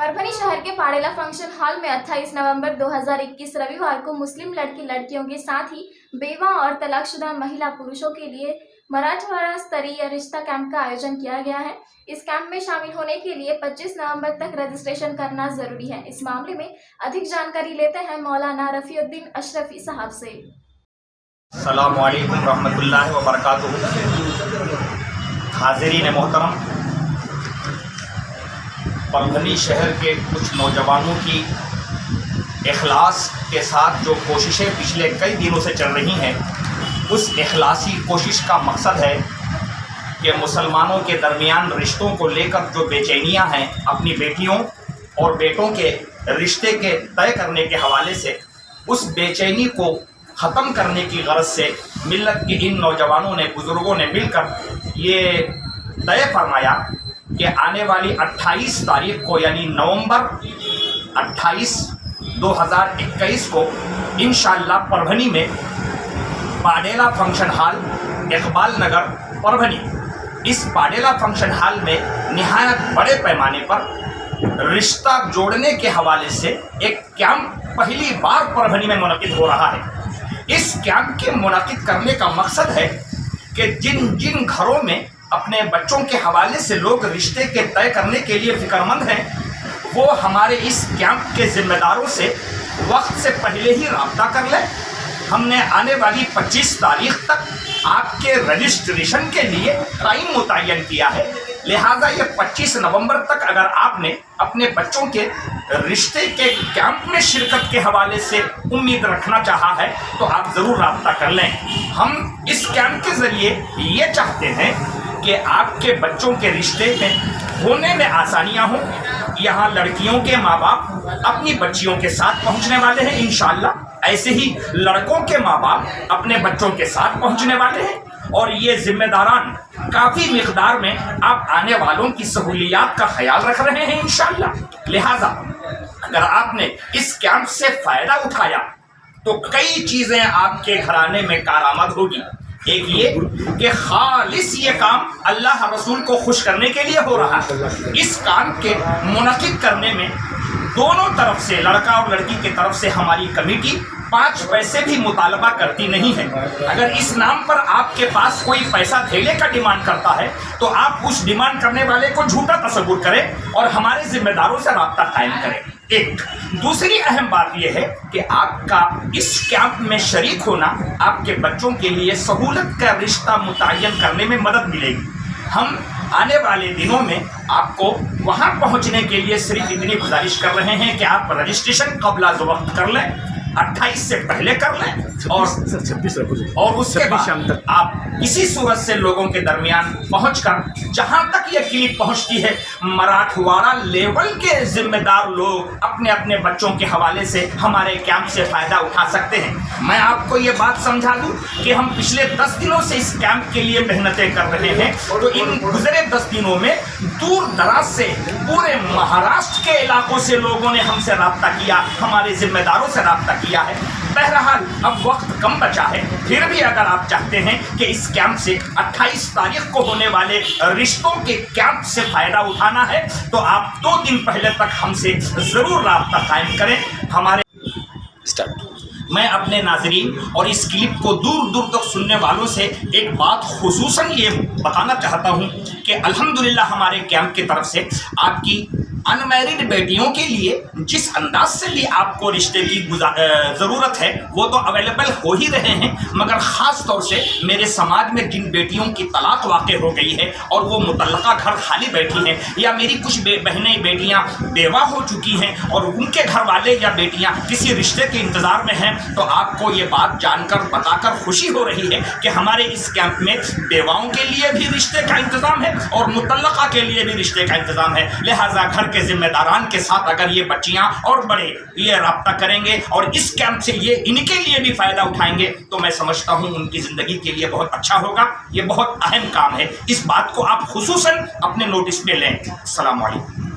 परभनी शहर के पाड़ेला function hall में 28 नवंबर 2021 रविवार को मुस्लिम लड़की लड़कियों के साथ ही बेवा और तलाकशुदा महिला पुरुषों के लिए मराठवाड़ा स्तरीय रिश्ता कैंप का आयोजन किया गया है। इस कैंप में शामिल होने के लिए 25 नवंबर तक रजिस्ट्रेशन करना जरूरी है। इस मामले में अधिक जानकारी लेते हैं मौलाना रफीउद्दीन अशरफी साहब से। अस्सलामु अलैकुम रहमतुल्लाहि व बरकातुहू। हाज़रीन मोहतरम, परभनी शहर के कुछ नौजवानों की इखलास के साथ जो कोशिशें पिछले कई दिनों से चल रही हैं, उस इखलासी कोशिश का मकसद है कि मुसलमानों के दरमियान रिश्तों को लेकर जो बेचैनियां हैं, अपनी बेटियों और बेटों के रिश्ते के तय करने के हवाले से उस बेचैनी को ख़त्म करने की गरज से मिल्लत के इन नौजवानों ने, बुज़ुर्गों ने मिलकर ये तय फरमाया कि आने वाली 28 तारीख को यानी नवंबर 28 2021 को इंशाअल्लाह परभनी में पाड़ेला फंक्शन हॉल, इकबाल नगर, परभनी, इस पाड़ेला फंक्शन हॉल में निहायत बड़े पैमाने पर रिश्ता जोड़ने के हवाले से एक कैंप पहली बार परभनी में मुनक़िद हो रहा है। इस कैंप के मुनक़िद करने का मकसद है कि जिन जिन घरों में अपने बच्चों के हवाले से लोग रिश्ते के तय करने के लिए फ़िक्रमंद हैं, वो हमारे इस कैंप के ज़िम्मेदारों से वक्त से पहले ही रब्ता कर लें। हमने आने वाली 25 तारीख तक आपके रजिस्ट्रेशन के लिए टाइम मुतय्यन किया है, लिहाजा ये 25 नवंबर तक अगर आपने अपने बच्चों के रिश्ते के कैंप में शिरकत के हवाले से उम्मीद रखना चाहा है तो आप ज़रूर रब्ता कर लें। हम इस कैंप के ज़रिए ये चाहते हैं कि आपके बच्चों के रिश्ते में होने में आसानियाँ हों। यहाँ लड़कियों के माँ बाप अपनी बच्चियों के साथ पहुँचने वाले हैं इंशाअल्लाह, ऐसे ही लड़कों के माँ बाप अपने बच्चों के साथ पहुँचने वाले हैं, और ये जिम्मेदारान काफ़ी मिकदार में आप आने वालों की सहूलियात का ख्याल रख रहे हैं इंशाअल्लाह। लिहाजा अगर आपने इस कैंप से फ़ायदा उठाया तो कई चीज़ें आपके घराने में कारआमद होगी। एक ये कि खालिस ये काम अल्लाह रसूल को खुश करने के लिए हो रहा है। इस काम के मुनक़िद करने में दोनों तरफ से, लड़का और लड़की की तरफ से, हमारी कमेटी 5 पैसे भी मुतालबा करती नहीं है। अगर इस नाम पर आपके पास कोई पैसा धेले का डिमांड करता है तो आप उस डिमांड करने वाले को झूठा तस्वुर करें और हमारे जिम्मेदारों से राब्ता कायम करें। एक दूसरी अहम बात यह है कि आपका इस कैंप में शरीक होना आपके बच्चों के लिए सहूलत का रिश्ता मुतय्यन करने में मदद मिलेगी। हम आने वाले दिनों में आपको वहां पहुंचने के लिए सिर्फ इतनी गुजारिश कर रहे हैं कि आप रजिस्ट्रेशन कबला वक्त कर लें, 28 से पहले कर लें, और उसके बाद आप इसी सूरत से लोगों के दरमियान पहुंचकर जहां तक ये क्लिप पहुंचती है, मराठवाड़ा लेवल के जिम्मेदार लोग अपने अपने बच्चों के हवाले से हमारे कैंप से फ़ायदा उठा सकते हैं। मैं आपको ये बात समझा दूं कि हम पिछले 10 दिनों से इस कैंप के लिए मेहनतें कर रहे हैं, तो इन गुजरे 10 दिनों में दूर दराज से पूरे महाराष्ट्र के इलाकों से लोगों ने हमसे रब्ता किया, हमारे जिम्मेदारों से रब्ता किया है। बहरहाल अब वक्त कम बचा है, फिर भी अगर आप चाहते हैं कि इस कैंप से 28 तारीख को होने वाले रिश्तों के कैंप से फ़ायदा उठाना है तो आप 2 दिन पहले तक हमसे ज़रूर राब्ता कायम करें। हमारे मैं अपने नाज़रीन और इस क्लिप को दूर दूर तक सुनने वालों से एक बात खुसूसन ये बताना चाहता हूँ कि अल्हम्दुलिल्लाह हमारे कैंप की तरफ से आपकी अनमैरिड बेटियों के लिए जिस अंदाज से भी आपको रिश्ते की ज़रूरत है वो तो अवेलेबल हो ही रहे हैं, मगर ख़ास तौर से मेरे समाज में जिन बेटियों की तलाक वाक़ हो गई है और वो मुतल्लका घर खाली बैठी हैं, या मेरी कुछ बहनें बेटियां बेवा हो चुकी हैं और उनके घर वाले या बेटियां किसी रिश्ते के इंतज़ार में हैं, तो आपको ये बात जानकर बताकर खुशी हो रही है कि हमारे इस कैंप में बेवाओं के लिए भी रिश्ते का इंतज़ाम है और मुतल्लका के लिए भी रिश्ते का इंतज़ाम है। लिहाजा घर के जिम्मेदारान के साथ अगर ये बच्चियां और बड़े ये रब्ता करेंगे और इस कैंप से ये इनके लिए भी फ़ायदा उठाएंगे तो मैं समझता हूँ उनकी ज़िंदगी के लिए बहुत अच्छा होगा। ये बहुत अहम काम है, इस बात को आप खुसूसन अपने नोटिस में लें। अस्सलाम वालेकुम।